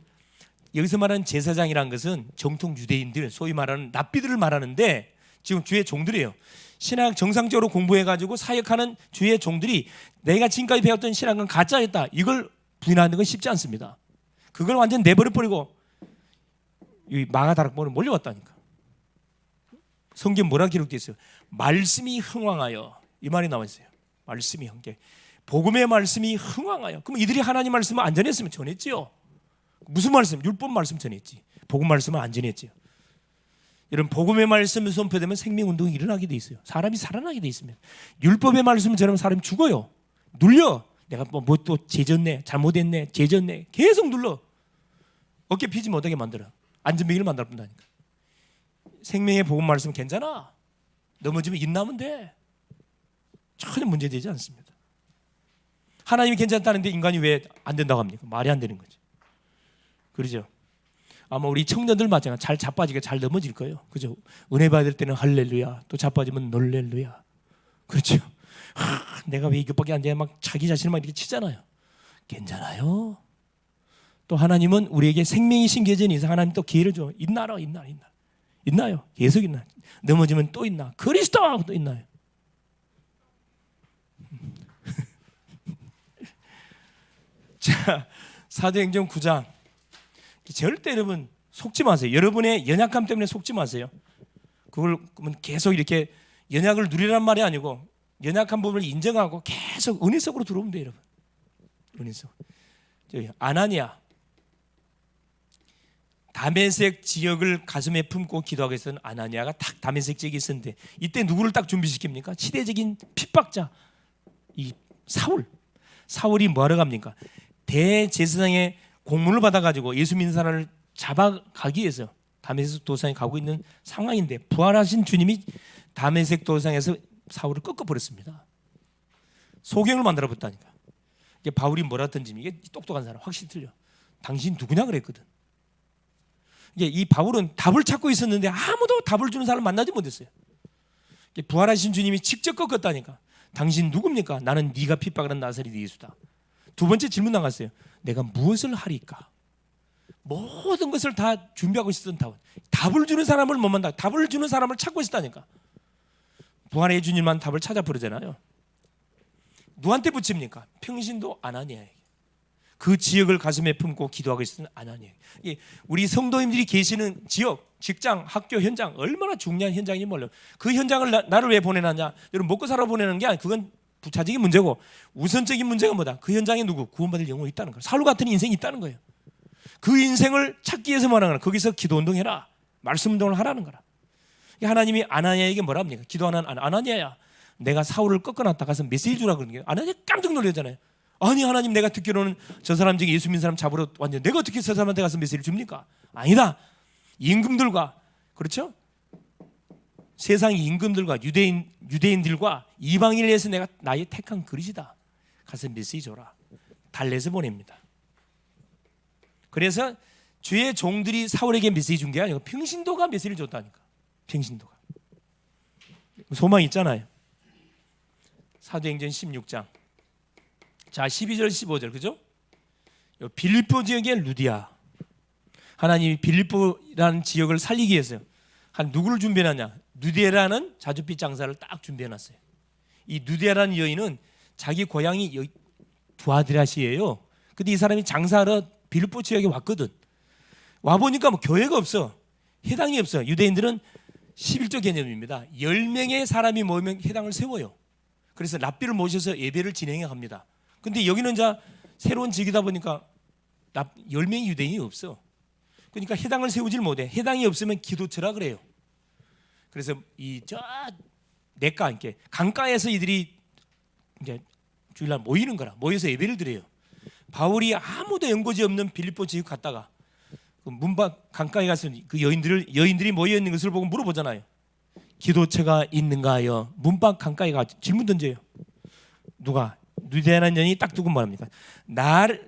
A: 여기서 말하는 제사장이라는 것은 정통 유대인들, 소위 말하는 랍비들을 말하는데 지금 주의 종들이에요. 신학 정상적으로 공부해가지고 사역하는 주의 종들이 내가 지금까지 배웠던 신학은 가짜였다, 이걸 부인하는 건 쉽지 않습니다. 그걸 완전 내버려버리고 이 마가다락방으로 몰려왔다니까. 성경 뭐라 기록되어 있어요? 말씀이 흥왕하여, 이 말이 나와 있어요. 말씀이 흥게, 복음의 말씀이 흥왕하여. 그럼 이들이 하나님 말씀을 안 전했으면 전했지요. 무슨 말씀? 율법 말씀 전했지. 복음 말씀은 안 전했지요. 이런 복음의 말씀이 선포되면 생명운동이 일어나게 돼 있어요. 사람이 살아나게 돼 있습니다. 율법의 말씀을 전하면 사람이 죽어요. 눌려. 내가 뭐 또 죄졌네, 잘못했네, 죄졌네, 계속 눌러. 어깨 피지 못하게 만들어. 안전뱅이를 만들어 본다니까. 생명의 복음 말씀 괜찮아. 넘어지면 인나면 돼. 전혀 문제되지 않습니다. 하나님이 괜찮다는데 인간이 왜 안 된다고 합니까? 말이 안 되는 거지. 그러죠? 아마 우리 청년들 마찬가지, 잘 자빠지게 잘 넘어질 거예요. 그죠? 은혜 받을 때는 할렐루야, 또 자빠지면 놀렐루야. 그렇죠? 내가 왜 이것밖에 안 돼? 막 자기 자신을 막 이렇게 치잖아요. 괜찮아요. 또 하나님은 우리에게 생명이 심겨진 이상 하나님 또 기회를 줘. 있나요? 계속 있나? 넘어지면 또 있나? 그리스도 하고 또 있나요? 자, 사도행전 9장. 절대 여러분 속지 마세요. 여러분의 연약함 때문에 속지 마세요. 그걸 계속 이렇게 연약을 누리란 말이 아니고 연약한 부분을 인정하고 계속 은혜 속으로 들어오면 돼요, 여러분. 은혜 속. 아나니아 다메섹 지역을 가슴에 품고 기도하고 있었던 아나니아가 딱 다메섹 지역에 있었는데 이때 누구를 딱 준비시킵니까? 시대적인 핍박자 이 사울이 뭐하러 갑니까? 대제사장의 공문을 받아가지고 예수 믿는 사람을 잡아가기 위해서 다메섹 도상에 가고 있는 상황인데 부활하신 주님이 다메섹 도상에서 사울을 꺾어버렸습니다. 소경을 만들어버렸다니까. 이게 바울이 뭐라 던지면 이게 똑똑한 사람 확실히 틀려. 당신 누구냐 그랬거든. 이게 이 바울은 답을 찾고 있었는데 아무도 답을 주는 사람을 만나지 못했어요. 부활하신 주님이 직접 꺾었다니까. 당신 누굽니까? 나는 네가 핍박하는 나사렛 예수다. 두 번째 질문 나갔어요. 내가 무엇을 하리까? 모든 것을 다 준비하고 있었던 답을 주는 사람을 못 만나. 답을 주는 사람을 찾고 있었다니까. 부활의 주님만 답을 찾아 부르잖아요. 누구한테 붙입니까? 평신도 아나니아에게. 그 지역을 가슴에 품고 기도하고 있었던 아나니아에게. 우리 성도님들이 계시는 지역, 직장, 학교 현장 얼마나 중요한 현장인지 몰라요. 그 현장을 나를 왜 보내놨냐? 여러분 먹고 살아 보내는 게 아니라 그건 부차적인 문제고 우선적인 문제가 뭐다? 그 현장에 누구? 구원받을 영혼이 있다는 거예요. 사울 같은 인생이 있다는 거예요. 그 인생을 찾기 위해서 말하는 거야. 거기서 기도 운동해라. 말씀 운동을 하라는 거라. 하나님이 아나니아에게 뭐라 합니까? 기도하는 아나니아야, 내가 사울을 꺾어놨다 가서 메시지 주라 그러는 게 아나니아 깜짝 놀랐잖아요. 아니 하나님, 내가 듣기로는 저 사람 중에 예수 믿는 사람 잡으러 왔는데 내가 어떻게 저 사람한테 가서 메시지를 줍니까? 아니다. 임금들과, 그렇죠? 세상의 임금들과 유대인들과 이방인을 위해서 내가 나의 택한 그릇이다. 가서 메시지 줘라. 달래서 보냅니다. 그래서 주의 종들이 사울에게 메시지 준 게 아니고 평신도가 메시지를 줬다니까. 평신도가. 소망 있잖아요. 사도행전 16장. 자, 12절 15절, 그죠? 빌립보 지역의 루디아. 하나님이 빌립보라는 지역을 살리기 위해서 누구를 준비해놨냐? 누디아라는 자주빛 장사를 딱 준비해놨어요. 이 누디아라는 여인은 자기 고향이 두아드라시예요. 근데 이 사람이 장사하러 빌립보 지역에 왔거든. 와보니까 뭐 교회가 없어. 회당이 없어. 유대인들은 11조 개념입니다. 10명의 사람이 모이면 회당을 세워요. 그래서 랍비를 모셔서 예배를 진행해 갑니다. 근데 여기는 새로운 지역이다 보니까 10명의 유대인이 없어. 그러니까 해당을 세우질 못해. 해당이 없으면 기도처라 그래요. 그래서 저 냇가 함께 강가에서 이들이 이제 주일날 모이는 거라. 모여서 예배를 드려요. 바울이 아무도 연고지 없는 빌립보 지역 갔다가 그 문밖 강가에 가서 그 여인들이 모여 있는 것을 보고 물어보잖아요. 기도처가 있는가요? 문밖 강가에 가 질문 던져요. 누가? 누디아라는 여인이 딱 두고 말합니다.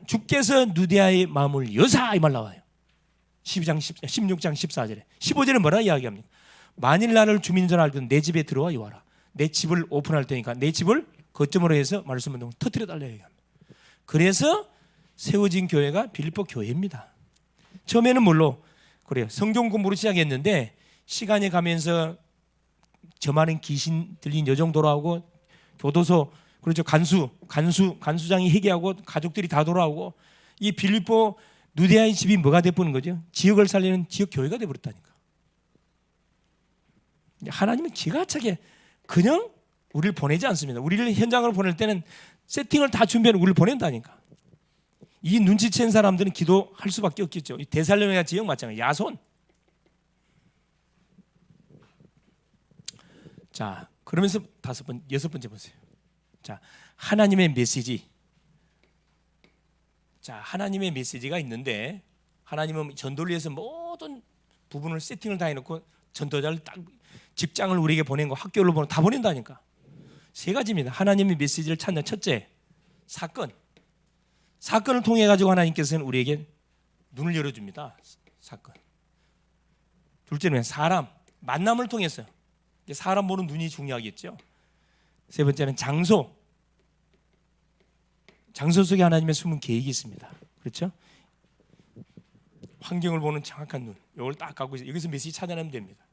A: 주께서 누디아의 마음을 여사 이 말 나와요. 16장 14절에 15절에 뭐라 이야기합니까? 만일 나를 주민인 줄 알거든 내 집에 들어와 요하라. 내 집을 오픈할 테니까 내 집을 거점으로 해서 말씀을 터뜨려 달라 얘기합니다. 그래서 세워진 교회가 빌립보 교회입니다. 처음에는 물론 그래요. 성경 공부를 시작했는데 시간이 가면서 저 많은 귀신 들린 여종 돌아오고 교도소 그렇죠. 간수장이 회개하고 가족들이 다 돌아오고 이 빌립보 누디아의 집이 뭐가 돼버린 거죠? 지역을 살리는 지역 교회가 돼버렸다니까. 하나님은 기가 차게 그냥 우리를 보내지 않습니다. 우리를 현장으로 보낼 때는 세팅을 다 준비하고 우리를 보낸다니까. 이 눈치챈 사람들은 기도할 수밖에 없겠죠. 이 데살로니가 지역 마찬가지. 야손. 자, 그러면서 여섯 번째 보세요. 자, 하나님의 메시지. 자, 하나님의 메시지가 있는데 하나님은 전도를 위해서 모든 부분을 세팅을 다 해놓고 전도자를 딱 직장을 우리에게 보낸 거 학교를 보낸 다 보낸다니까. 세 가지입니다. 하나님의 메시지를 찾는 첫째, 사건을 통해 가지고 하나님께서는 우리에게 눈을 열어줍니다. 사건. 둘째는 사람, 만남을 통해서 사람 보는 눈이 중요하겠죠. 세 번째는 장소 속에 하나님의 숨은 계획이 있습니다. 그렇죠? 환경을 보는 정확한 눈, 이걸 딱 갖고 있어요. 여기서 메시지 찾아내면 됩니다.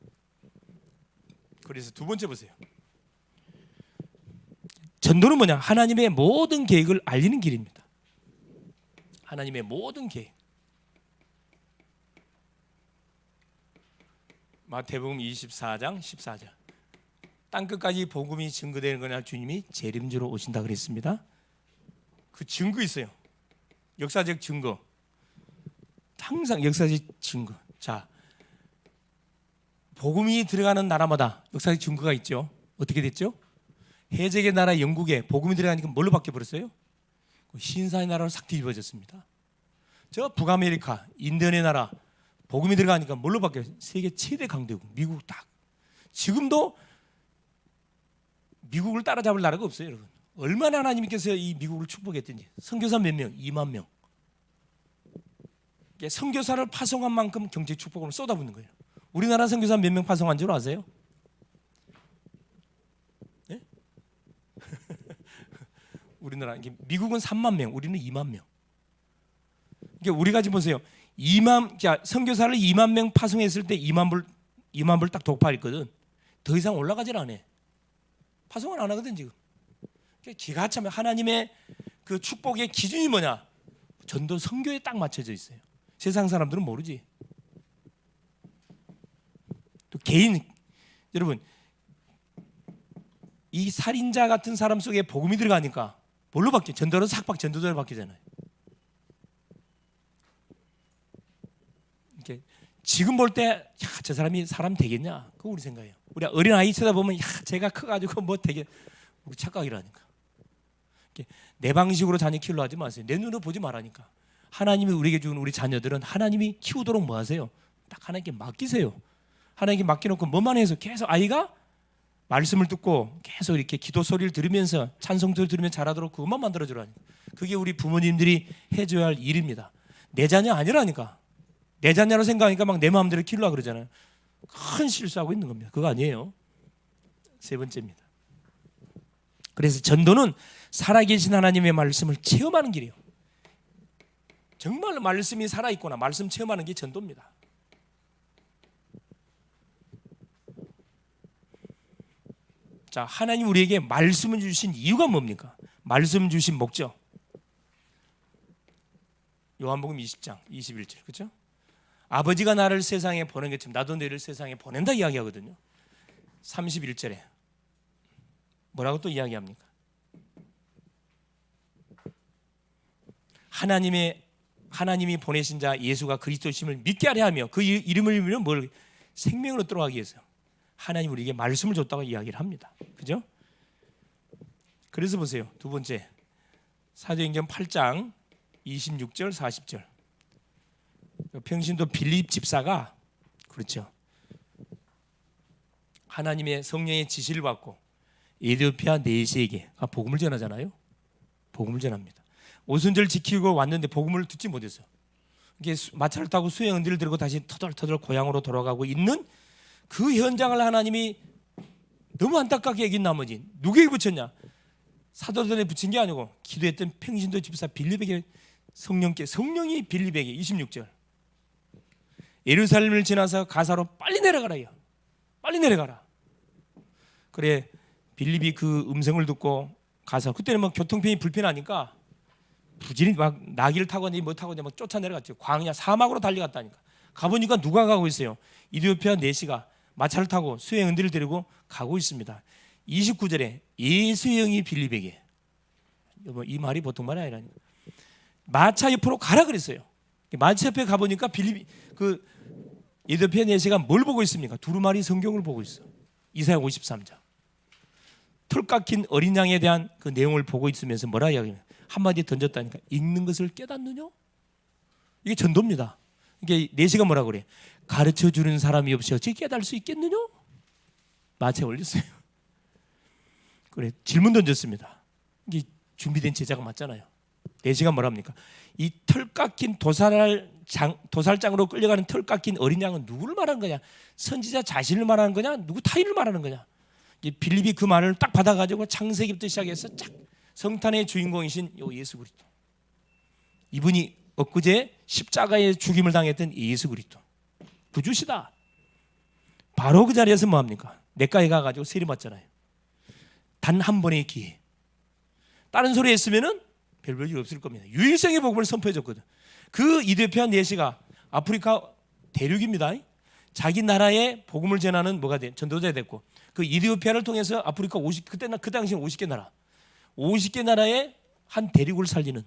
A: 그래서 두 번째 보세요. 전도는 뭐냐? 하나님의 모든 계획을 알리는 길입니다. 하나님의 모든 계획. 마태복음 24장 14절. 땅끝까지 복음이 증거되는 거냐 주님이 재림주로 오신다 그랬습니다. 그 증거 있어요. 역사적 증거. 항상 역사적 증거. 자, 복음이 들어가는 나라마다 역사적 증거가 있죠. 어떻게 됐죠? 해적의 나라 영국에 복음이 들어가니까 뭘로 바뀌어버렸어요? 신사의 나라로 싹 뒤집어졌습니다. 저 북아메리카, 인도의 나라 복음이 들어가니까 뭘로 바뀌어요? 세계 최대 강대국 미국 딱. 지금도 미국을 따라잡을 나라가 없어요, 여러분. 얼마나 하나님께서 이 미국을 축복했든지. 선교사 몇 명? 2만 명. 선교사를 파송한 만큼 경제 축복을 쏟아붓는 거예요. 우리나라 선교사 몇 명 파송한 줄 아세요? 네? 우리나라 미국은 3만 명, 우리는 2만 명. 우리가 지금 보세요. 선교사를 2만 명 파송했을 때 2만 불 딱 독파했거든. 더 이상 올라가질 않아. 파송을 안 하거든 지금. 기가 차면 하나님의 그 축복의 기준이 뭐냐? 전도 선교에 딱 맞춰져 있어요. 세상 사람들은 모르지. 또 개인 여러분 이 살인자 같은 사람 속에 복음이 들어가니까 뭘로 바뀌어? 전도로 전도자로 바뀌잖아요. 이렇게 지금 볼 때 저 사람이 사람 되겠냐? 그거 우리 생각이에요. 우리 어린 아이 쳐다보면 제가 커가지고 뭐 되게 우리 착각이라니까. 내 방식으로 자녀 키우려 하지 마세요. 내 눈으로 보지 말라니까. 하나님이 우리에게 준 우리 자녀들은 하나님이 키우도록 뭐 하세요? 딱 하나님께 맡기세요. 하나님께 맡겨놓고 뭐만 해서 계속 아이가 말씀을 듣고 계속 이렇게 기도 소리를 들으면서 찬송 소리를 들으면서 자라도록 그것만 만들어주라니까. 그게 우리 부모님들이 해줘야 할 일입니다. 내 자녀 아니라니까. 내 자녀로 생각하니까 막 내 마음대로 키우려고 그러잖아요. 큰 실수하고 있는 겁니다. 그거 아니에요. 세 번째입니다. 그래서 전도는 살아계신 하나님의 말씀을 체험하는 길이에요. 정말 말씀이 살아있구나. 말씀 체험하는 게 전도입니다. 자, 하나님 우리에게 말씀을 주신 이유가 뭡니까? 말씀 주신 목적. 요한복음 20장 21절 그렇죠? 아버지가 나를 세상에 보낸 것처럼 나도 너희를 세상에 보낸다 이야기하거든요. 31절에 뭐라고 또 이야기합니까? 하나님의 하나님이 보내신 자 예수가 그리스도심을 믿게 하려 하며 그 이름을 믿으면 뭘 생명을 얻도록 하기 위해서 하나님 우리에게 말씀을 줬다고 이야기를 합니다. 그죠? 그래서 보세요. 두 번째 사도행전 8장 26절 40절 평신도 빌립 집사가 그렇죠. 하나님의 성령의 지시를 받고 에티오피아 내시에게 복음을 전하잖아요. 복음을 전합니다. 오순절 지키고 왔는데 복음을 듣지 못했어. 이게 마차를 타고 수행원들을 들고 다시 터덜터덜 고향으로 돌아가고 있는 그 현장을 하나님이 너무 안타깝게 여긴 나머지 누구에게 붙였냐? 사도들에 붙인 게 아니고 기도했던 평신도 집사 빌립에게 성령이 빌립에게 26절 예루살렘을 지나서 가사로 빨리 내려가라요. 빨리 내려가라. 그래 빌립이 그 음성을 듣고 가서 그때는 뭐 교통편이 불편하니까 부지런히 막 나귀를 타거나 뭐 타거나 막 쫓아 내려갔죠. 광야 사막으로 달려갔다니까. 가보니까 누가 가고 있어요? 이디오피아 내시가 마차를 타고 수행원들을 데리고 가고 있습니다. 29절에 예수의 영이 빌립에게 이 말이 보통 말이 아니라니까. 마차 옆으로 가라 그랬어요. 마차 옆에 가보니까 빌립 그 이디오피아 내시가 뭘 보고 있습니까? 두루마리 성경을 보고 있어. 이사야 53장. 털 깎인 어린 양에 대한 그 내용을 보고 있으면서 뭐라 이야기하냐? 한마디 던졌다니까. 읽는 것을 깨닫느냐? 이게 전도입니다. 이게 내시가 뭐라 그래? 가르쳐주는 사람이 없이 어찌 깨달을 수 있겠느냐? 마차에 올렸어요. 그래 질문 던졌습니다. 이게 준비된 제자가 맞잖아요. 내시가 뭐랍니까? 이 털 깎인 도살장으로 끌려가는 털 깎인 어린 양은 누구를 말하는 거냐? 선지자 자신을 말하는 거냐? 누구 타인을 말하는 거냐? 빌립이 그 말을 딱 받아가지고 창세기부터 시작해서 쫙 성탄의 주인공이신 요 예수 그리스도. 이분이 엊그제 십자가에 죽임을 당했던 예수 그리스도. 구주시다. 바로 그 자리에서 뭐합니까? 내과에 가가지고 세례받잖아요. 단 한 번의 기회. 다른 소리 했으면은 별 일 없을 겁니다. 유일성의 복음을 선포해줬거든. 그 이디오피아 내시가 아프리카 대륙입니다. 자기 나라에 복음을 전하는 뭐가 돼? 전도자 됐고 그 이디오피아를 통해서 아프리카 그때나 그 당시에 50개 나라의 한 대륙을 살리는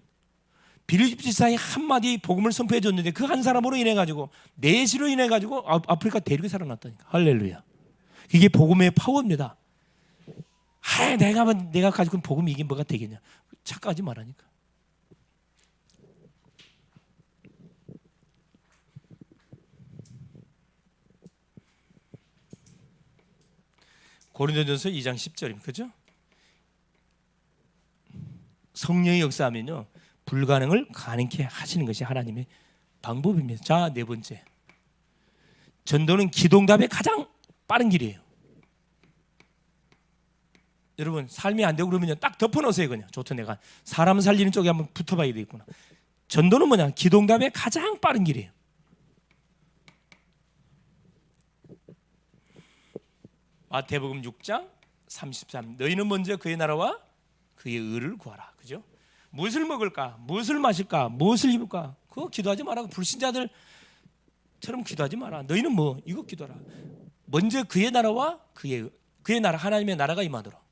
A: 빌립 집사의 한마디 복음을 선포해 줬는데 그 한 사람으로 인해 가지고 내시로 인해 가지고 아프리카 대륙이 살아났다니까. 할렐루야. 이게 복음의 파워입니다. 내가 가지고 복음이 이게 뭐가 되겠냐? 착각하지 말라니까. 고린도전서 2장 10절입니다. 그죠? 성령의 역사하면요 불가능을 가능케 하시는 것이 하나님의 방법입니다. 자, 네 번째 전도는 기도응답의 가장 빠른 길이에요. 여러분 삶이 안 되고 그러면 딱 덮어놓으세요. 그냥 좋다 내가 사람 살리는 쪽에 한번 붙어봐야 되겠구나. 전도는 뭐냐? 기도응답의 가장 빠른 길이에요. 마태복음 6장 33 너희는 먼저 그의 나라와 그의 의를 구하라. 그죠? 무엇을 먹을까? 무엇을 마실까? 무엇을 입을까? 그거 기도하지 마라. 불신자들처럼 기도하지 마라. 너희는 뭐 이거 기도하라. 먼저 그의 나라와 그의 나라 하나님의 나라가 임하도록.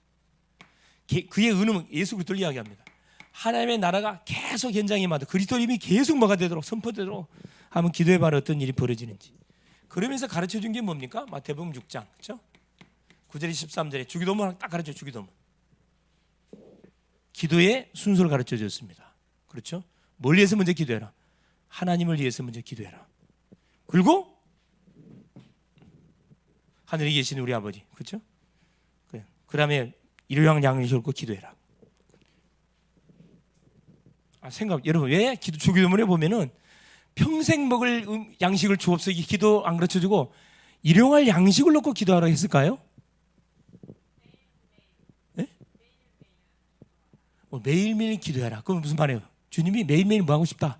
A: 그의 의는 예수 그리스도를 이야기합니다. 하나님의 나라가 계속 현장에 임하도록 그리스도 이름이 계속 뭐가 되도록 선포되도록 한번 기도해봐라. 어떤 일이 벌어지는지. 그러면서 가르쳐준 게 뭡니까? 마태복음 6장 그렇죠? 9절 13절에 주기도문 딱 가르쳐 주기도문. 기도의 순서를 가르쳐 줬습니다. 그렇죠? 뭘 위해서 먼저 기도해라. 하나님을 위해서 먼저 기도해라. 그리고 하늘에 계신 우리 아버지. 그렇죠? 그 다음에 일요일 양식을 꼭 기도해라. 여러분 왜 주기도문에 보면은 평생 먹을 양식을 주옵소서 기도 안 가르쳐 주고 일용할 양식을 놓고 기도하라 했을까요? 매일매일 기도해라. 그럼 무슨 말이에요? 주님이 매일매일 뭐 하고 싶다?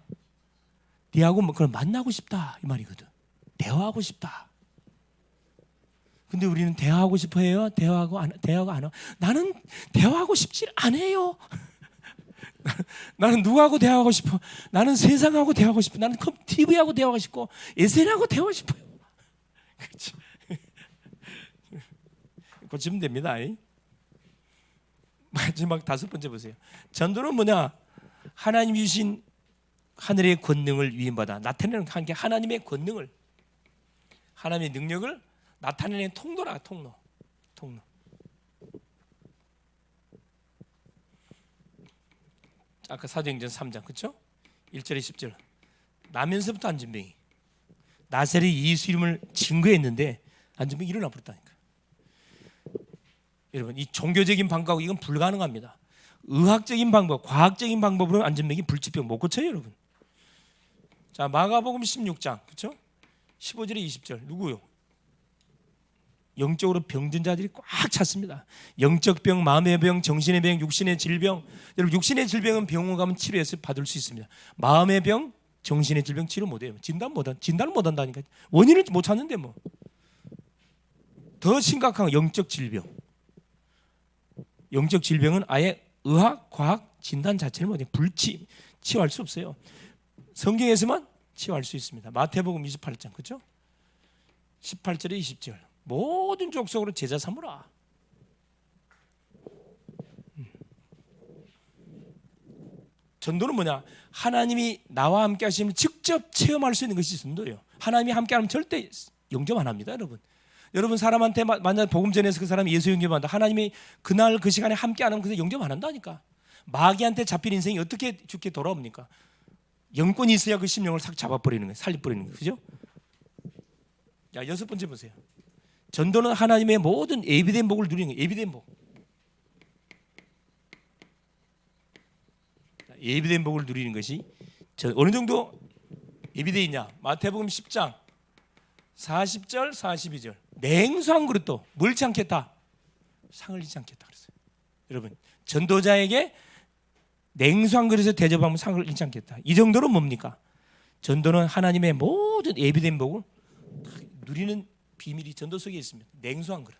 A: 네하고 그럼 만나고 싶다 이 말이거든. 대화하고 싶다. 근데 우리는 대화하고 싶어 해요? 대화가 안 해요? 나는 대화하고 싶지 않아요. 나는 누구하고 대화하고 싶어? 나는 세상하고 대화하고 싶어. 나는 TV하고 대화하고 싶고 SNS하고 대화하고 싶어요. 그렇지? 고치면 됩니다. 마지막 5번째 보세요. 전도는 뭐냐? 하나님 주신 하늘의 권능을 위임받아 나타내는 게 하나님의 권능을, 하나님의 능력을 나타내는 통로라. 통로. 아까 사도행전 3장 그렇죠? 1절에 10절 나면서부터 안진병이 나사렛 예수 이름을 증거했는데 안진병이 일어나 버렸다니까. 여러분, 이 종교적인 방법하고 이건 불가능합니다. 의학적인 방법, 과학적인 방법으로는 안진병이 불치병 못 고쳐요, 여러분. 자, 마가복음 16장 그렇죠? 15절에 20절 누구요? 영적으로 병든 자들이 꽉 찼습니다. 영적 병, 마음의 병, 정신의 병, 육신의 질병. 여러분, 육신의 질병은 병원 가면 치료해서 받을 수 있습니다. 마음의 병, 정신의 질병 치료 못해요. 진단을 못한다니까. 원인을 못 찾는데 뭐. 더 심각한 영적 질병. 영적 질병은 아예 의학, 과학 진단 자체를 못해요. 치유할 수 없어요. 성경에서만 치유할 수 있습니다. 마태복음 28장 그렇죠? 18절에 20절 모든 족속으로 제자 삼으라. 전도는 뭐냐? 하나님이 나와 함께 하시면 직접 체험할 수 있는 것이 전도예요. 하나님이 함께 하면 절대 영접 안 합니다, 여러분. 여러분, 사람한테 만약 복음 전해서 그 사람이 예수 영접한다. 하나님이 그날 그 시간에 함께 안 하면 그 영접 안 한다니까. 마귀한테 잡힌 인생이 어떻게 죽게 돌아옵니까? 영권이 있어야 그 심령을 싹 잡아버리는 거예요. 살려버리는 거예요. 그죠? 자, 6번째 보세요. 전도는 하나님의 모든 예비된 복을 누리는 거예요. 예비된 복. 예비된 복을 누리는 것이 어느 정도 예비되어 있냐? 마태복음 10장 40절 42절 냉수한 그릇도 멀지 않겠다. 상을 잃지 않겠다 그랬어요. 여러분, 전도자에게 냉수한 그릇에 대접하면 상을 잃지 않겠다. 이 정도는 뭡니까? 전도는 하나님의 모든 예비된 복을 누리는 비밀이 전도 속에 있습니다. 냉수한 그릇.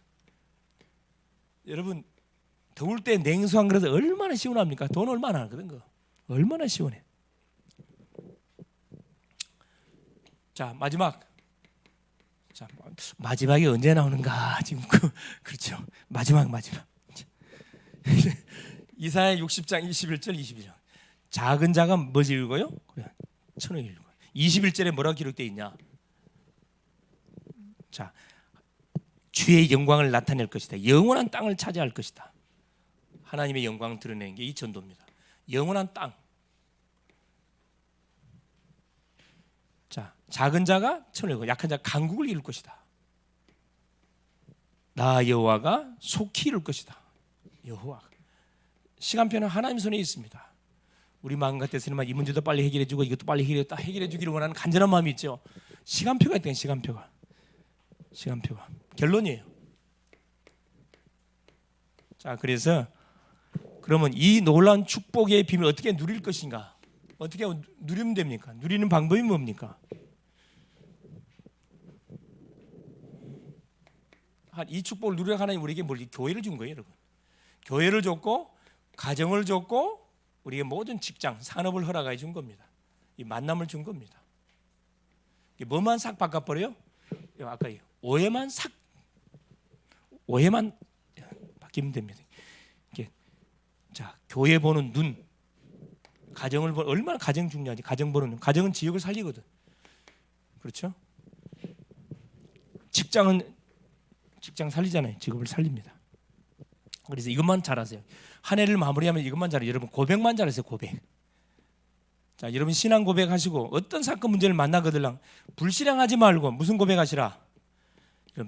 A: 여러분, 더울 때 냉수한 그릇 얼마나 시원합니까? 돈 얼마나 하거든 그거. 얼마나 시원해. 자, 마지막이 언제 나오는가 지금 그렇죠. 마지막. 이사야 60장 21절 22절. 작은 자가 뭐지 읽어요? 그래, 천을 읽어요. 21절에 뭐라고 기록되어 있냐? 자, 주의 영광을 나타낼 것이다. 영원한 땅을 차지할 것이다. 하나님의 영광을 드러내는 게 이 전도입니다. 영원한 땅. 자, 작은 자가 천을 읽고 약한 자가 강국을 이룰 것이다. 나 여호와가 속히 이룰 것이다. 여호와. 시간표는 하나님 손에 있습니다. 우리 마음 같아서는 이 문제도 빨리 해결해주고 이것도 빨리 해결해주기를 원하는 간절한 마음이 있죠. 시간표가 있다는 시간표가. 결론이에요. 자, 그래서 그러면 이 놀라운 축복의 비밀을 어떻게 누릴 것인가? 어떻게 누리면 됩니까? 누리는 방법이 뭡니까? 이 축복을 누려 하나님 우리에게 교회를 준 거예요, 여러분. 교회를 줬고 가정을 줬고 우리에게 모든 직장, 산업을 허락해 준 겁니다. 이 만남을 준 겁니다. 뭐만 싹 바꿔버려요? 아까 오해만 바뀌면 됩니다. 자, 교회 보는 눈, 가정을 보는, 얼마나 가정 중요하지. 가정 보는 눈. 가정은 지역을 살리거든. 그렇죠? 직장 살리잖아요. 직업을 살립니다. 그래서 이것만 잘하세요. 한 해를 마무리하면 이것만 잘해요. 여러분, 고백만 잘하세요. 고백. 자, 여러분 신앙 고백하시고 어떤 사건 문제를 만나거들랑 불신앙하지 말고 무슨 고백하시라?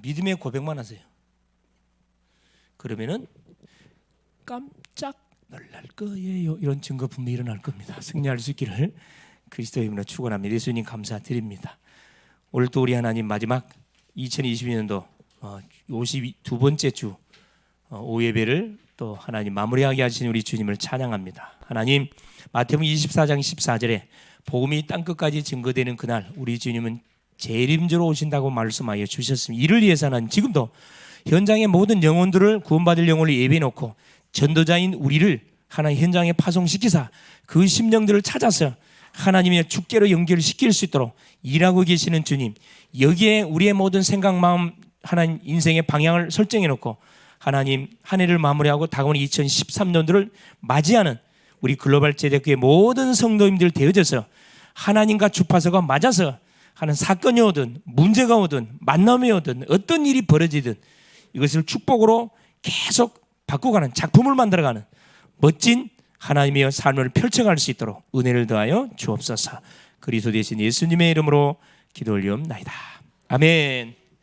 A: 믿음의 고백만 하세요. 그러면은 깜짝 놀랄 거예요. 이런 증거 분명히 일어날 겁니다. 승리할 수 있기를 그리스도의 이름으로 축원합니다. 예수님 감사드립니다. 오늘 또 우리 하나님 마지막 2022년도 52번째 주 오예배를 또 하나님 마무리하게 하신 우리 주님을 찬양합니다. 하나님, 마태복음 24장 14절에 복음이 땅끝까지 증거되는 그날 우리 주님은 재림주로 오신다고 말씀하여 주셨습니다. 이를 위해서 하나님 지금도 현장의 모든 영혼들을 구원받을 영혼을 예배해놓고 전도자인 우리를 하나님 현장에 파송시키사 그 심령들을 찾아서 하나님의 주께로 연결시킬 수 있도록 일하고 계시는 주님, 여기에 우리의 모든 생각, 마음, 하나님 인생의 방향을 설정해놓고 하나님 한 해를 마무리하고 다가오는 2013년도를 맞이하는 우리 글로벌 제대교회 모든 성도님들 되어져서 하나님과 주파수가 맞아서 하는 사건이 오든 문제가 오든 만남이 오든 어떤 일이 벌어지든 이것을 축복으로 계속 바꾸가는 작품을 만들어가는 멋진 하나님의 삶을 펼쳐갈 수 있도록 은혜를 더하여 주옵소서. 그리스도 되신 예수님의 이름으로 기도 올리옵나이다. 아멘.